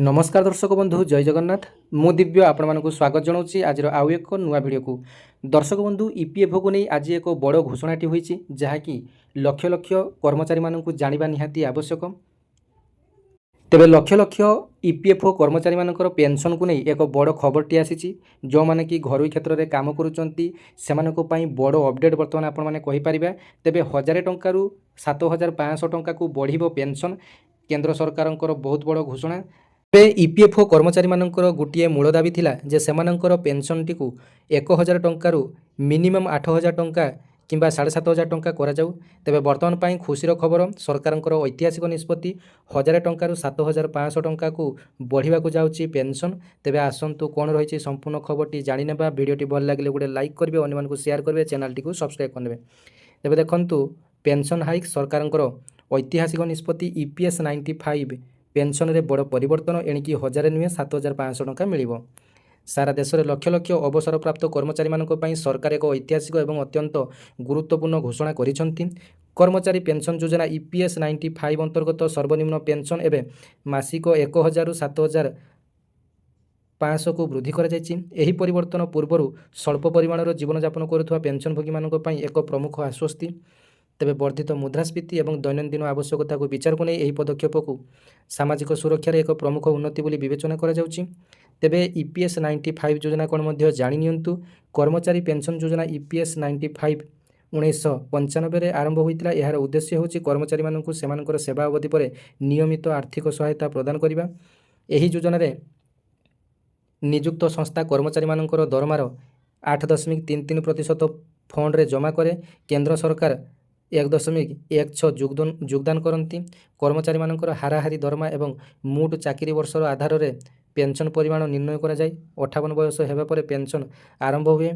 नमस्कार दर्शक बंधु जय जगन्नाथ मु दिव्य आपण मानक स्वागत जनाऊँ आज आउ एक नुआ भिडियो को दर्शक बंधु ईपीएफओ को नहीं आज एक बड़ घोषणाटी होती जहाँकि लक्ष लक्ष कर्मचारी मानक जाना निहाती आवश्यक। तेबे लक्ष लक्ष ईपीएफओ कर्मचारी मानकर पेंशन को नहीं एक बड़ खबरटी आसी जो माने कि घरोई क्षेत्र में काम करुँच से बड़ अपडेट बर्तमान आपण मैंने कहीपर। तेबे 1000 टंकार 7500 टंका को बढ़ पेंशन केंद्र सरकार बहुत बड़ घोषणा। पे ईपीएफओ कर्मचारी मानकर गोटे मूल दाबी थिला जे सेमानंकर पेंशन टी 1000 टंकार मिनिमम 8000 टंका किंबा 7500 टंका करा जाऊ। तेबे वर्तमान पाई खुशीर खबर सरकारंकर ऐतिहासिक निष्पत्ति 1000 टंकार 7500 टंका को बढ़िया को जाउची पेंशन। तेबे आसंतु कौन रही संपूर्ण खबरटी जानी नेबा। वीडियोटी भल लगे गोटे लाइक करेंगे, अन्य मानक शेयर करेंगे, चैनल टी को सब्सक्राइब करने। तेबे देखंतु पेंशन हाइक सरकारंकर ऐतिहासिक निष्पत्ति ईपीएस 95 पेंशन रे बड़ परिवर्तन एणिकी 1000 नुहे 7500 टंका मिलिबो। सारा देश में लक्ष लक्ष अवसर प्राप्त कर्मचारी मानक पई सरकार एक ऐतिहासिक एवं अत्यंत गुरुत्वपूर्ण घोषणा करिसंती। कर्मचारी पेंशन योजना ईपीएस 95 अंतर्गत सर्वनिम्न पेंशन एवं मासिक 1000 रु 7500 को वृद्धि कर एही परिवर्तन पूर्वर स्वल्प परिमाणर जीवनयापन करुवा पेंशनभोगी मानक पई एक प्रमुख आश्वस्ति। तेबे वर्धित मुद्रास्फीति एवं दैनंदिन आवश्यकता को विचार को नहीं यह पदक्षेप को सामाजिक सुरक्षार एक प्रमुख उन्नति बोली विवेचना करा जाउची। तेबे ईपीएस 95 योजना कौन मध्य जानि नियंतु। कर्मचारी पेंशन योजना ईपीएस 95 1995 आरंभ होता। यार उद्देश्य होची कर्मचारी मानकु सेमानकर सेवा अवधि पर नियमित आर्थिक सहायता प्रदान करिबा। एही योजना रे नियुक्त संस्था कर्मचारी मानकर दरमार 8.33% फंड रे जमा करे। केंद्र सरकार 1.16 योगदान करती। कर्मचारी मानकर हाराहारी दरमा एवं मुठ चाकरी वर्षर आधार रे पेंशन परिमाण निर्णय करा जाय। 58 बयस हेबा परे पेंशन आरंभ हुए।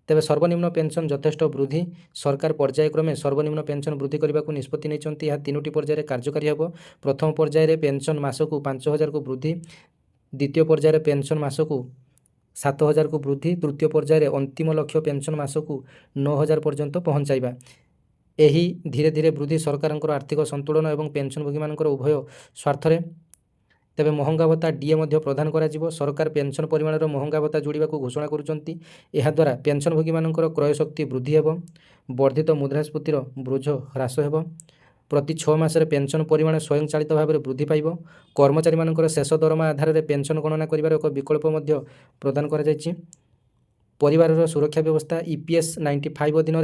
तेबे सर्वनिम्न पेंशन यथेष्ट वृद्धि सरकार पर्यायक्रमे सर्वनिम्न पेंशन वृद्धि करने को निष्पत्ति नहीं। यह 3टी पर्यायर कार्यकारी होब। प्रथम पर्यायर पेंशन मासकू 5000 को वृद्धि, द्वितीय पर्यायर पेंशन मासकू 7000 को वृद्धि, तृतीय पर्यायर अंतिम लक्ष्य पेंशन मासकू 9000 पर्यंत पहुंचाइबा। एही धीरे धीरे वृद्धि सरकार आर्थिक संतुलन एवं पेंशनभोगी मानकर उभय स्वार्थरे। तेबे महंगा भत्ता डीए मध्य प्रदान करा जिवो। सरकार पेंशन परिमाणर महंगा भत्ता जोड़िबा को घोषणा करुचंती। एहा द्वारा पेंशनभोगी मानकर क्रय शक्ति वृद्धि हेबो। वर्धित मुद्रास्फीतिर बोझ ह्रास हेबो। प्रति 6 मासरे पेंशन परिमाण स्वयंचालित भाव में वृद्धि पाइब। कर्मचारी मानकर शेष दरमा आधार में पेंशन गणना करिवार एक विकल्प मध्य प्रदान करा जायछि। परिवारर सुरक्षा व्यवस्था ईपीएस 95 अधीन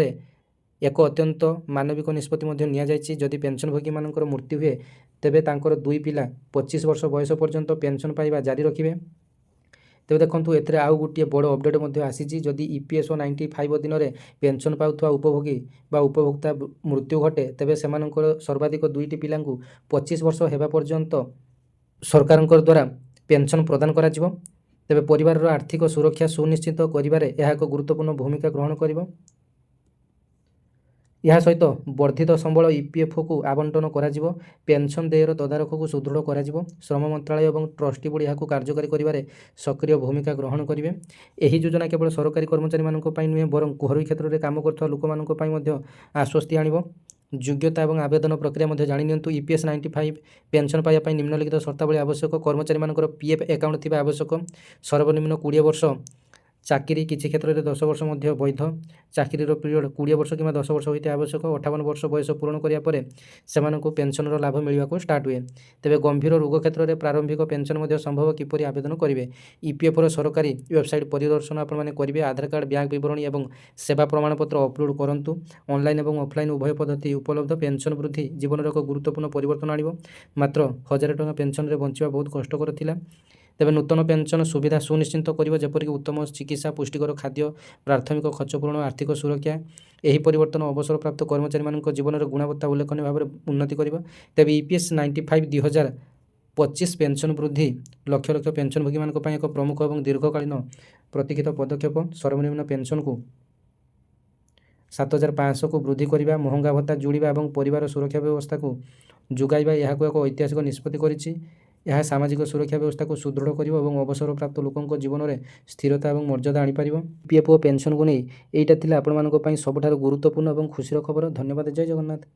एक अत्यंत मानविक निष्पत्ति मध्य निया जायछि। जदि पेंशनभोगी मानकर मृत्यु हुए तेबे तांकर 2 पिला 25 वर्ष बयस पर्यंत पेंशन पाइबा जारी रखिबे। तेबे देखंतु एथरे आउ गोटे बड़ अपडेट मध्य आसीछि। जदि ईपीएसओ 95 दिन में पेंशन पाउथवा उपभोगी बा उपभोक्ता मृत्यु घटे तेबे सेमानकर सर्वाधिक 2टी पिलांकु 25 वर्ष हेबा पर्यंत सरकारंकर द्वारा पेंशन प्रदान करा जिवो। तेबे परिवारर आर्थिक सुरक्षा सुनिश्चित करिबारे यह एक गुरुत्वपूर्ण भूमिका ग्रहण करिवो। यह सहित वर्धित संबल ईपीएफओ को आवंटन करा जिवो। पेंशन देयर तदारख को सुदृढ़ करा जिवो। श्रम मंत्रालय और ट्रस्टी बोर्ड यह कार्यकारी करिबारे सक्रिय भूमिका ग्रहण करिवे। एही योजना केवल सरकारी कर्मचारी मानक पई नुहे बरं घरोई क्षेत्र में काम करथवा लोक मानक पई मध्य आश्वस्ति आनिबो। योग्यता और आवेदन प्रक्रिया मध्य जानि नियंतु। ईपीएस 95 पेंशन पाइबा पई निम्नलिखित शर्तावली आवश्यक। कर्मचारी मानकर पीएफ अकाउंट थिबा आवश्यक। सर्वनिम्न 20 वर्ष चाकरी किसी क्षेत्र में 10 वर्ष मध्य वैध। चाकरीर पीरियड 20 वर्ष कि 10 वर्ष होते आवश्यक। 58 वर्ष बयस पूर्ण करिया परे सेमानकु पेंशनर लाभ मिलवा को स्टार्ट हुए। तेबे गंभीर रोग क्षेत्र में प्रारंभिक पेंशन मध्य संभव किपरि आवेदन करेंगे। ईपीएफओ सरकारी वेबसाइट परिदर्शन आपण माने करेंगे। आधार कार्ड, बैंक विवरणी और सेवा प्रमाणपत्र अपलोड करंतु। ऑनलाइन और ऑफलाइन उभय पद्धति उपलब्ध। पेंशन वृद्धि जीवन एक गुरुत्वपूर्ण परिवर्तन आनिबो। मात्र 1000 टंका पेंशन रे बंचिबा बहुत कष्टकर थिला। तेबे नूतन पेंशन सुविधा सुनिश्चित करिवो जेपरिक उत्तम चिकित्सा, पुष्टिकर खाद्य, प्राथमिक खर्च पूरण, आर्थिक सुरक्षा। एही परिवर्तन अवसर प्राप्त कर्मचारी मानक जीवन में गुणवत्ता उल्लेखनीय भाव में उन्नति करिवो। तेबे ईपीएस 95 2025 पेंशन वृद्धि लक्ष लक्ष पेंशनभोगी मानक पई एक प्रमुख और दीर्घकालीन प्रतीक्षित पदक्षेप। सर्वनिम्न पेंशन को 7500 को वृद्धि करिबा, महंगा भत्ता जोड़िबा और परिवार सुरक्षा व्यवस्था को जुगाइबा यह एक ऐतिहासिक निष्पत्ति करिछि। यह सामाजिक सुरक्षा व्यवस्था को सुदृढ़ करिवो और अवसर प्राप्त लोकों जीवन में स्थिरता और मर्यादा आनीपर। ईपीएफओ पेंशन को नहीं यहाँ आपंक सबुठ गुरुत्वपूर्ण और खुशीर खबर। धन्यवाद। जय जगन्नाथ।